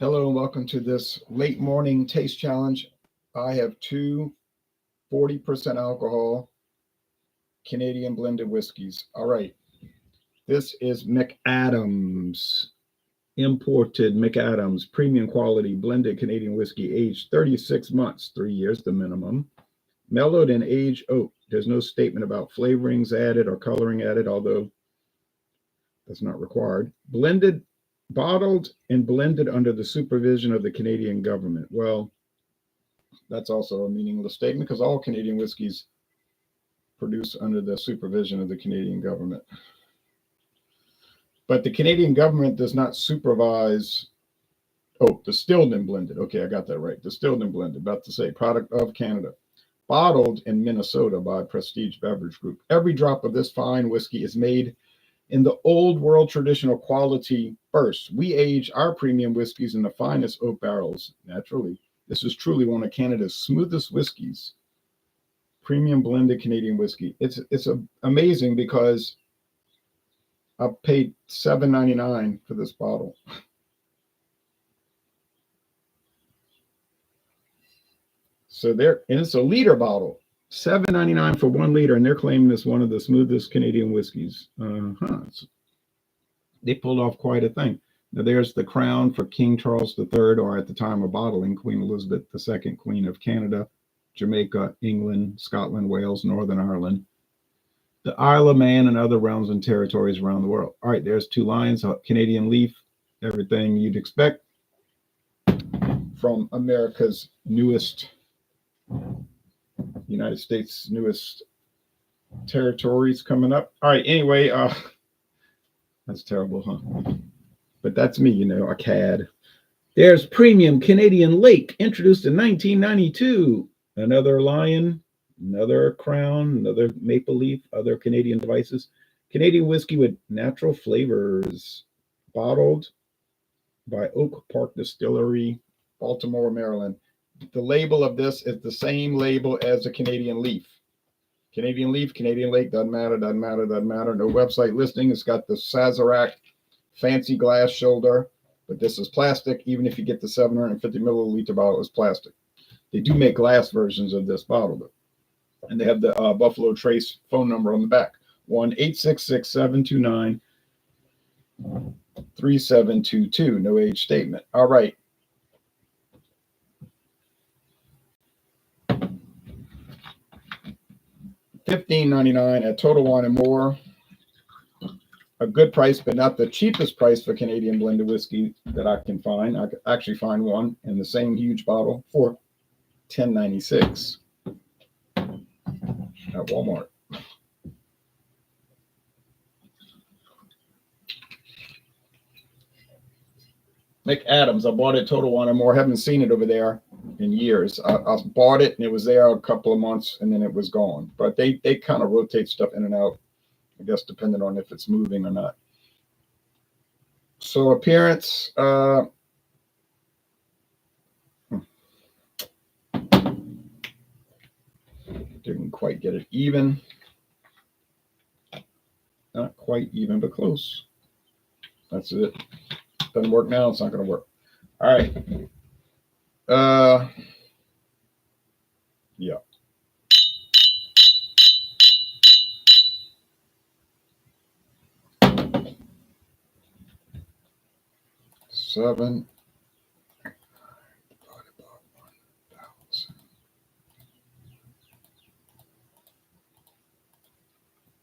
Hello and welcome to this late morning taste challenge. I have two 40% alcohol Canadian blended whiskeys. All right. This is McAdams, imported McAdams, premium quality blended Canadian whiskey, aged 36 months, 3 years the minimum. Mellowed and aged oak. There's no statement about flavorings added or coloring added, although that's not required. Bottled and blended under the supervision of the Canadian government. Well, that's also a meaningless statement because all Canadian whiskeys produce under the supervision of the Canadian government. But the Canadian government does not supervise. Oh, distilled and blended. Okay, I got that right. Distilled and blended. About to say product of Canada. Bottled in Minnesota by Prestige Beverage Group. Every drop of this fine whiskey is made in the old world traditional quality first. We age our premium whiskeys in the finest oak barrels. Naturally, this is truly one of Canada's smoothest whiskeys. Premium blended Canadian whiskey. It's amazing because I paid $7.99 for this bottle. So and it's a liter bottle. $7.99 for 1 liter, and they're claiming it's one of the smoothest Canadian whiskeys. They pulled off quite a thing. Now there's the crown for King Charles III, or at the time of bottling, Queen Elizabeth II, Queen of Canada, Jamaica, England, Scotland, Wales, Northern Ireland, the Isle of Man, and other realms and territories around the world. All right, there's 2 lines, Canadian leaf, everything you'd expect from America's newest, United States' newest territories coming up. All right, anyway, that's terrible, huh? But that's me, a cad. There's Premium Canadian Lake, introduced in 1992. Another lion, another crown, another maple leaf, other Canadian devices. Canadian whiskey with natural flavors. Bottled by Oak Park Distillery, Baltimore, Maryland. The label of this is the same label as the Canadian leaf. Canadian leaf, Canadian lake, doesn't matter. No website listing. It's got the Sazerac fancy glass shoulder, but this is plastic. Even if you get the 750 milliliter bottle, it's plastic. They do make glass versions of this bottle, though. And they have the Buffalo Trace phone number on the back. 1-866-729-3722. No age statement. All right. $15.99 at Total Wine and More. A good price, but not the cheapest price for Canadian blended whiskey that I can find. I could actually find one in the same huge bottle for $10.96 at Walmart. McAdams, I bought it Total Wine and More. Haven't seen it over there in years. I bought it and it was there a couple of months and then it was gone. But they kind of rotate stuff in and out, I guess, depending on if it's moving or not. So appearance, didn't quite get it even. Not quite even, but close. That's it. Doesn't work now. It's not going to work. All right. Yeah. Seven.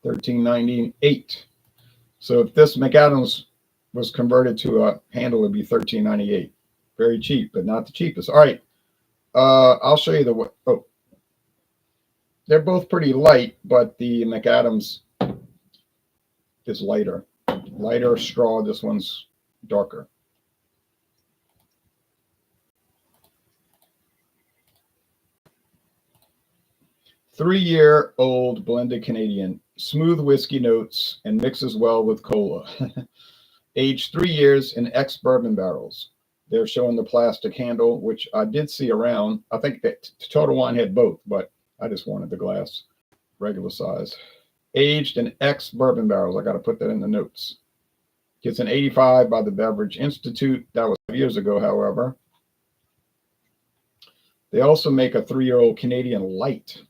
$13.98. So if this McAdams was converted to a handle, it'd be $13.98. Very cheap, but not the cheapest. All right. I'll show you the. Oh, they're both pretty light, but the McAdams is lighter. Lighter straw. This one's darker. Three-year-old blended Canadian, smooth whiskey notes and mixes well with cola. Aged 3 years in ex-bourbon barrels. They're showing the plastic handle, which I did see around. I think that Total Wine had both, but I just wanted the glass, regular size. Aged in ex-bourbon barrels. I got to put that in the notes. Gets an 85 by the Beverage Institute. That was 5 years ago, however. They also make a 3-year-old Canadian Light.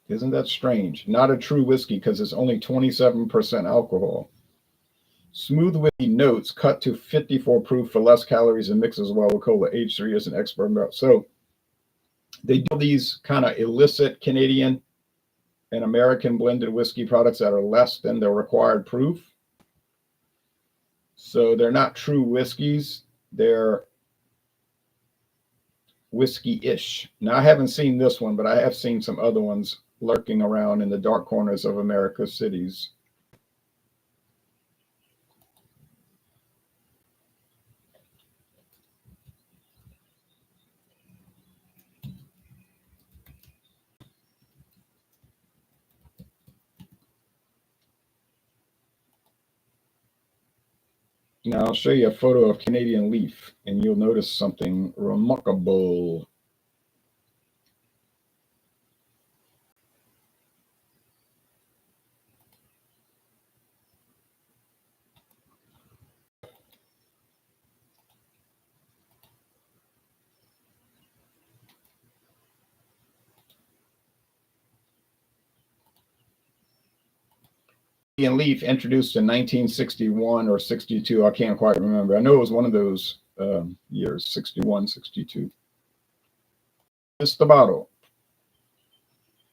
Isn't that strange? Not a true whiskey because it's only 27% alcohol. Smooth whiskey notes cut to 54 proof for less calories and mixes well with cola. Aged 3 years in ex-bourbon barrel. So they do these kind of illicit Canadian and American blended whiskey products that are less than the required proof. So they're not true whiskeys. They're whiskey-ish. Now, I haven't seen this one, but I have seen some other ones lurking around in the dark corners of America's cities. Now, I'll show you a photo of Canadian Leaf, and you'll notice something remarkable. Canadian Leaf introduced in 1961 or 62. I can't quite remember. I know it was one of those years, 61, 62. It's the bottle.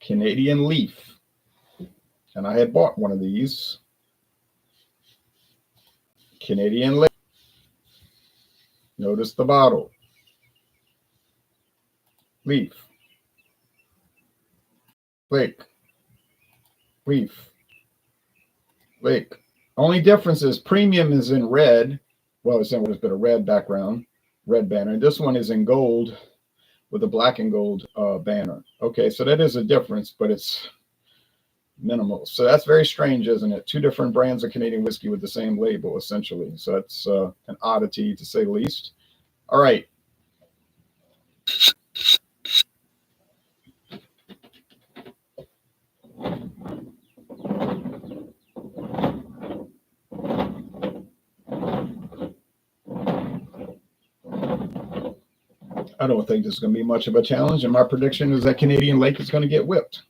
Canadian Leaf. And I had bought one of these. Canadian Leaf. Notice the bottle. Leaf. Lake. Leaf. Lake. Only difference is premium is in red. Well, it's been a red background, red banner. This one is in gold with a black and gold banner. Okay, so that is a difference, but it's minimal. So that's very strange, isn't it? Two different brands of Canadian whiskey with the same label, essentially. So it's an oddity, to say the least. All right. I don't think this is going to be much of a challenge, and my prediction is that Canadian Lake is going to get whipped.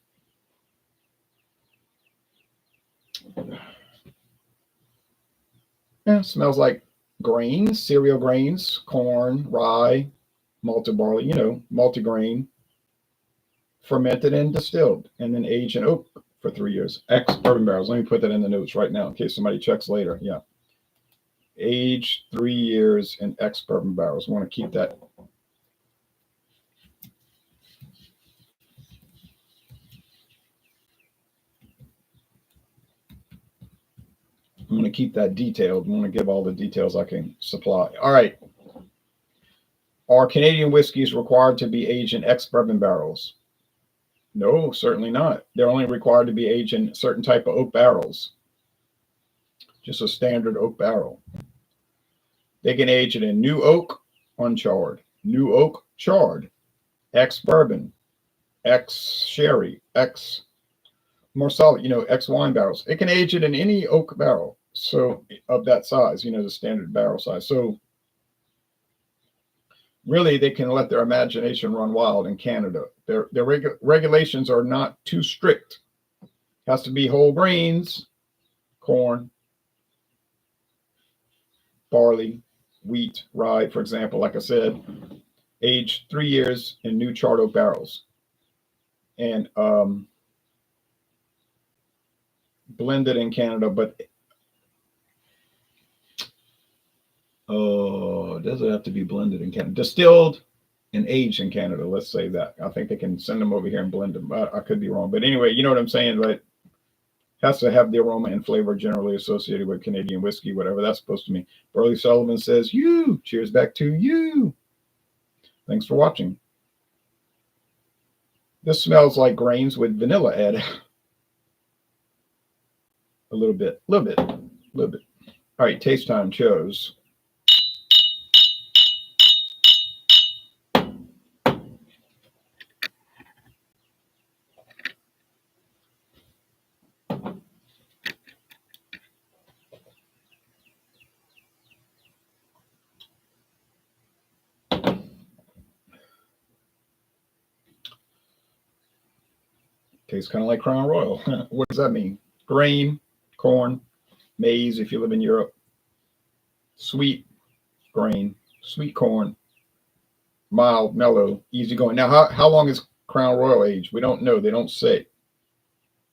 Yeah, smells like grains, cereal grains, corn, rye, malted barley, multigrain, fermented and distilled, and then aged in oak for 3 years. Ex-bourbon barrels. Let me put that in the notes right now in case somebody checks later. Yeah. Aged 3 years in ex-bourbon barrels. I want to keep that. I'm going to keep that detailed. I want to give all the details I can supply. All right. Are Canadian whiskeys required to be aged in ex-bourbon barrels? No, certainly not. They're only required to be aged in certain type of oak barrels. Just a standard oak barrel. They can age it in new oak, uncharred, new oak, charred, ex-bourbon, ex-sherry, ex-marsala, ex-wine barrels. It can age it in any oak barrel, so of that size, the standard barrel size. So really, they can let their imagination run wild in Canada. Their regulations are not too strict. Has to be whole grains, corn, barley, wheat, rye, for example, like I said, aged 3 years in new charred oak barrels. And blended in Canada, but does it have to be blended in Canada? Distilled and aged in Canada, let's say that. I think they can send them over here and blend them. I could be wrong. But anyway, you know what I'm saying, right? Has to have the aroma and flavor generally associated with Canadian whiskey, whatever that's supposed to mean. Burley Sullivan says, you. Cheers back to you. Thanks for watching. This smells like grains with vanilla added. A little bit. All right, taste time chose. Tastes kind of like Crown Royal. What does that mean? Grain, corn, maize if you live in Europe, sweet grain, sweet corn, mild, mellow, easy going. Now, how long is Crown Royal aged? We don't know. They don't say.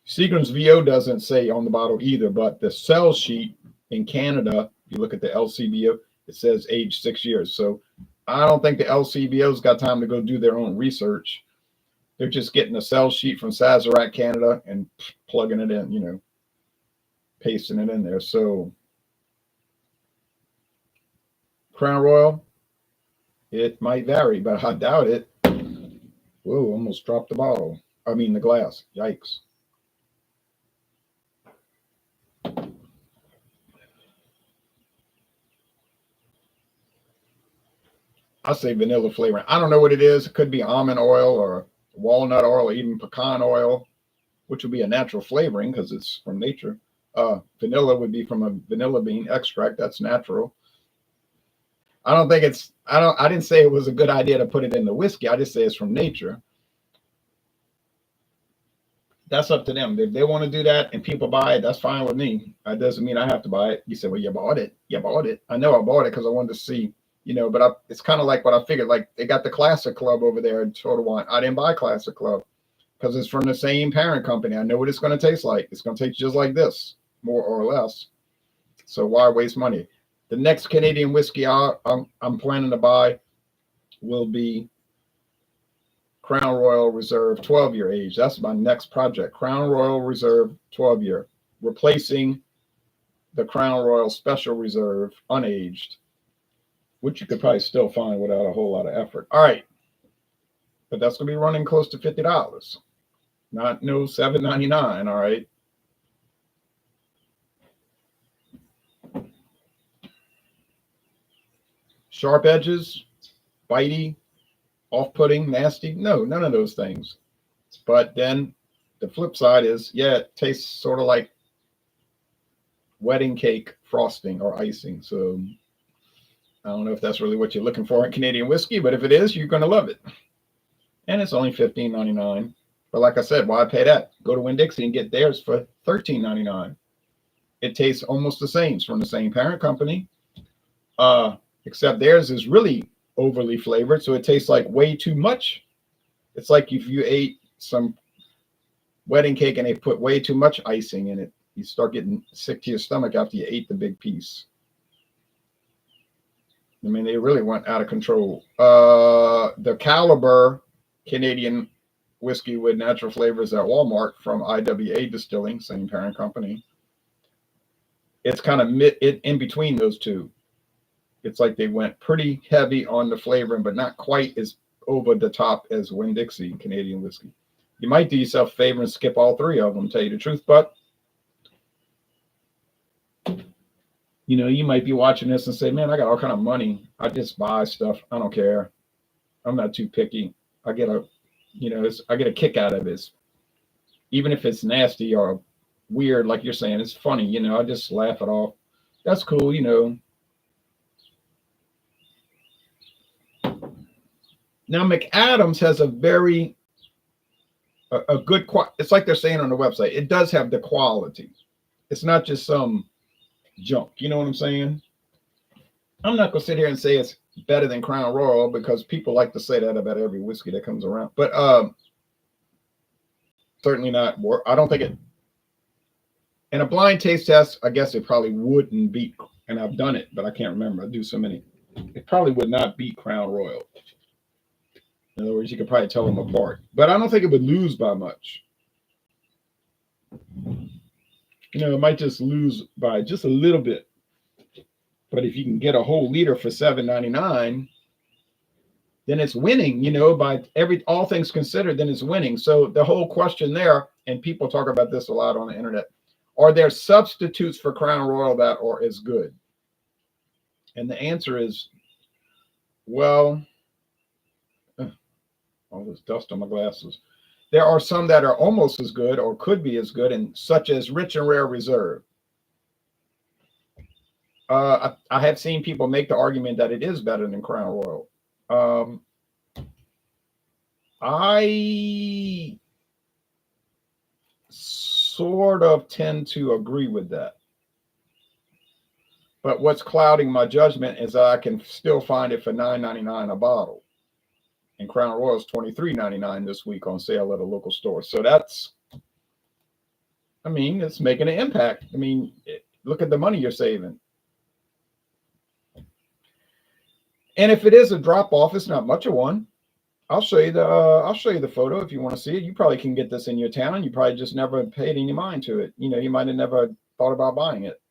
Seagram's VO doesn't say on the bottle either, but the sell sheet in Canada, if you look at the LCBO, it says age 6 years. So I don't think the LCBO's got time to go do their own research. They're just getting a sell sheet from Sazerac Canada and plugging it in, pasting it in there. So Crown Royal, it might vary, but I doubt it. Whoa, almost dropped the bottle. I mean the glass. Yikes. I say vanilla flavoring. I don't know what it is. It could be almond oil or walnut oil or even pecan oil, which would be a natural flavoring because it's from nature. Vanilla would be from a vanilla bean extract. That's natural. I didn't say it was a good idea to put it in the whiskey. I just say it's from nature. That's up to them. If they want to do that and people buy it, that's fine with me. That doesn't mean I have to buy it. You say, well, you bought it. You bought it. I know I bought it because I wanted to see, but it's kind of like what I figured. Like they got the Classic Club over there in Total Wine. I didn't buy Classic Club because it's from the same parent company. I know what it's going to taste like. It's going to taste just like this, more or less. So why waste money? The next Canadian whiskey I'm planning to buy will be Crown Royal Reserve 12-year age. That's my next project. Crown Royal Reserve 12-year, replacing the Crown Royal Special Reserve unaged, which you could probably still find without a whole lot of effort. All right, but that's going to be running close to $50, not no $7.99. All right. Sharp edges, bitey, off-putting, nasty. No, none of those things. But then the flip side is, it tastes sort of like wedding cake frosting or icing. So I don't know if that's really what you're looking for in Canadian whiskey, but if it is, you're going to love it. And it's only $15.99. But like I said, why pay that? Go to Winn-Dixie and get theirs for $13.99. It tastes almost the same. It's from the same parent company, except theirs is really overly flavored, so it tastes like way too much. It's like if you ate some wedding cake and they put way too much icing in it, you start getting sick to your stomach after you ate the big piece. I mean, they really went out of control. The Caliber Canadian whiskey with natural flavors at Walmart from IWA Distilling, same parent company. It's kind of in between those two. It's like they went pretty heavy on the flavoring, but not quite as over the top as Winn-Dixie Canadian whiskey. You might do yourself a favor and skip all three of them, tell you the truth, but you might be watching this and say, man, I got all kind of money. I just buy stuff. I don't care. I'm not too picky. I get a kick out of this. Even if it's nasty or weird, like you're saying, it's funny, I just laugh it off. That's cool, Now, McAdams has a good quality. It's like they're saying on the website. It does have the quality. It's not just some junk. You know what I'm saying? I'm not going to sit here and say it's better than Crown Royal because people like to say that about every whiskey that comes around. But certainly not. I don't think it. In a blind taste test, I guess it probably wouldn't beat, and I've done it, but I can't remember. I do so many. It probably would not beat Crown Royal. In other words, you could probably tell them apart, but I don't think it would lose by much. It might just lose by just a little bit. But if you can get a whole liter for $7.99, then it's winning, by all things considered, then it's winning. So the whole question there, and people talk about this a lot on the internet, are there substitutes for Crown Royal that are as good? And the answer is, well, all this dust on my glasses. There are some that are almost as good or could be as good, and such as Rich and Rare Reserve. I have seen people make the argument that it is better than Crown Royal. I sort of tend to agree with that. But what's clouding my judgment is that I can still find it for $9.99 a bottle. And Crown Royal is $23.99 this week on sale at a local store. So that's, I mean, it's making an impact. I mean, look at the money you're saving. And if it is a drop off, it's not much of one. I'll show you the photo if you want to see it. You probably can get this in your town. You probably just never paid any mind to it. You know, you might have never thought about buying it.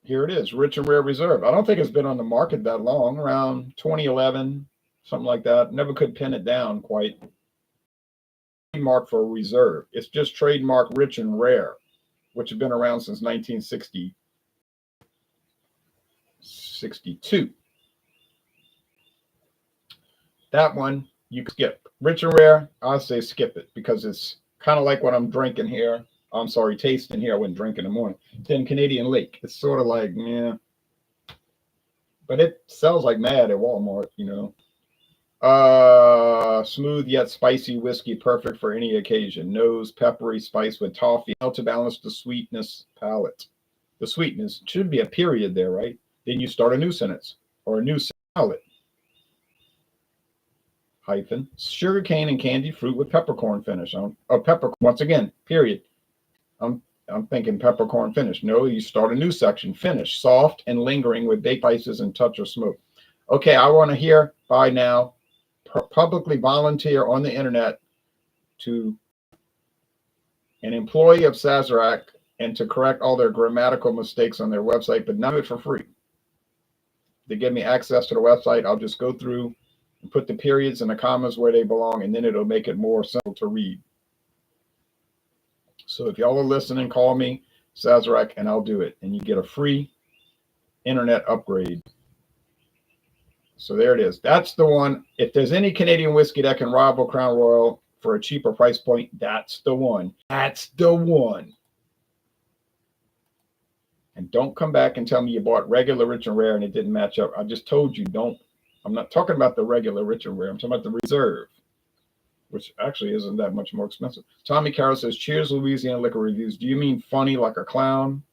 Here it is, Rich and Rare Reserve. I don't think it's been on the market that long, around 2011, something like that. Never could pin it down quite. Trademark for Reserve. It's just trademark Rich and Rare, which have been around since 1962. That one you can skip. Rich and Rare, I say skip it because it's kind of like what I'm drinking here. I'm sorry, tasting here. I wouldn't drink in the morning. Then Canadian Lake. It's sort of like, yeah. But it sells like mad at Walmart, you know. Smooth yet spicy whiskey, perfect for any occasion. Nose, peppery spice with toffee to balance the sweetness palate. The sweetness should be a period there, right? Then you start a new sentence or a new palate. Hyphen, sugarcane and candied fruit with peppercorn finish. Peppercorn, once again, period. I'm thinking peppercorn finish. No, you start a new section. Finish, soft and lingering with baked spices and touch of smoke. Okay, I want to hear by now publicly volunteer on the internet to an employee of Sazerac and to correct all their grammatical mistakes on their website, but none of it for free. They give me access to the website. I'll just go through and put the periods and the commas where they belong, and then it'll make it more simple to read. So if y'all are listening, call me, Sazerac, and I'll do it. And you get a free internet upgrade. So there it is. That's the one. If there's any Canadian whiskey that can rival Crown Royal for a cheaper price point, that's the one. That's the one. And don't come back and tell me you bought regular Rich and Rare and it didn't match up. I just told you don't. I'm not talking about the regular Rich and Rare. I'm talking about the Reserve, which actually isn't that much more expensive. Tommy Carroll says, cheers, Louisiana Liquor Reviews. Do you mean funny like a clown?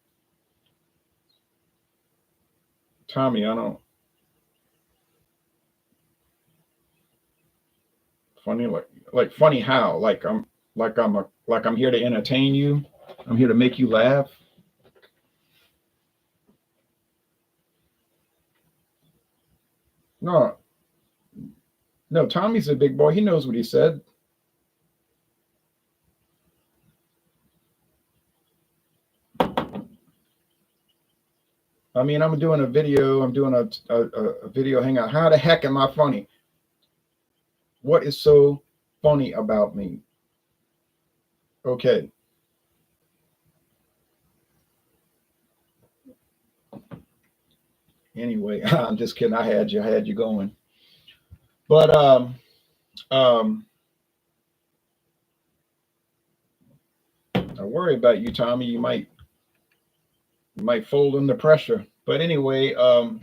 Tommy, I don't. Funny like funny how? Like I'm here to entertain you. I'm here to make you laugh. No, Tommy's a big boy. He knows what he said. I mean, I'm doing a video. I'm doing a video hangout. How the heck am I funny? What is so funny about me? Okay. Anyway, I'm just kidding. I had you going. But I worry about you, Tommy. You might fold under pressure. But anyway, it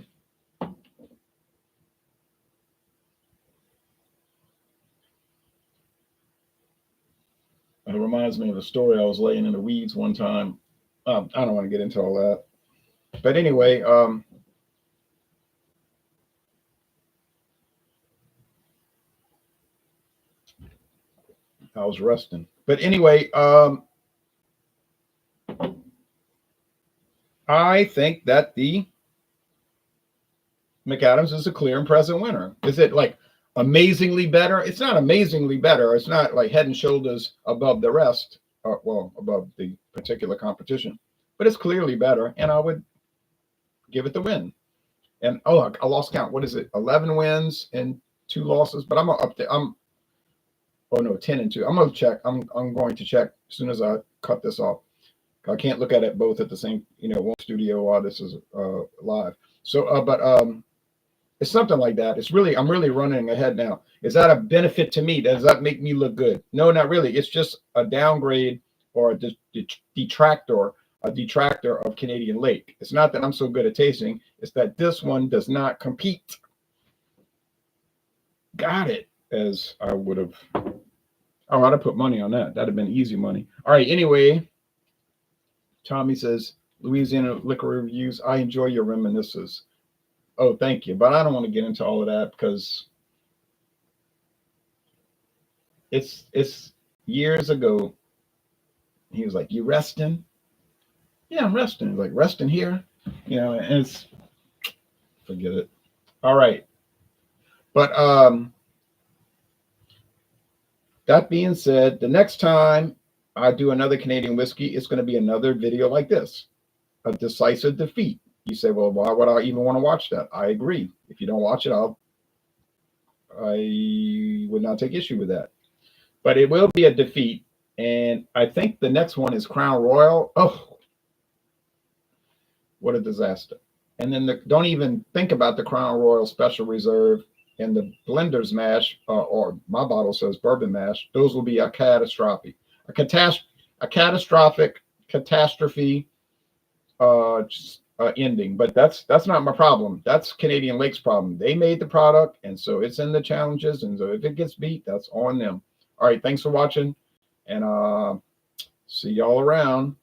reminds me of a story. I was laying in the weeds one time. I don't want to get into all that. But anyway, I was resting. But anyway, I think that the McAdams is a clear and present winner. Is it like amazingly better? It's not amazingly better. It's not like head and shoulders above the rest, well, above the particular competition, but it's clearly better, and I would give it the win. And I lost count. What is it? 11 wins and 2 losses. But I'm up there. 10 and 2. I'm gonna check. I'm going to check as soon as I cut this off. I can't look at it both at the same, one studio while this is live. So, but it's something like that. I'm really running ahead now. Is that a benefit to me? Does that make me look good? No, not really. It's just a downgrade or a detractor of Canadian Lake. It's not that I'm so good at tasting. It's that this one does not compete. Got it, as I would have Oh, I'd have put money on that. That'd have been easy money. All right. Anyway, Tommy says, Louisiana liquor reviews. I enjoy your reminiscences. Oh, thank you. But I don't want to get into all of that because it's years ago. He was like, "You resting?" Yeah, I'm resting. He's like, resting here, and it's forget it. All right. But that being said, the next time I do another Canadian whiskey, it's going to be another video like this, a decisive defeat. You say, well, why would I even want to watch that? I agree. If you don't watch it, I would not take issue with that. But it will be a defeat. And I think the next one is Crown Royal. Oh, what a disaster. And then don't even think about the Crown Royal Special Reserve and the Blender's Mash, or my bottle says Bourbon Mash. Those will be a catastrophe, a catastrophic catastrophe ending. But that's not my problem. That's Canadian Lake's problem. They made the product, and so it's in the challenges. And so if it gets beat, that's on them. All right, thanks for watching, and see y'all around.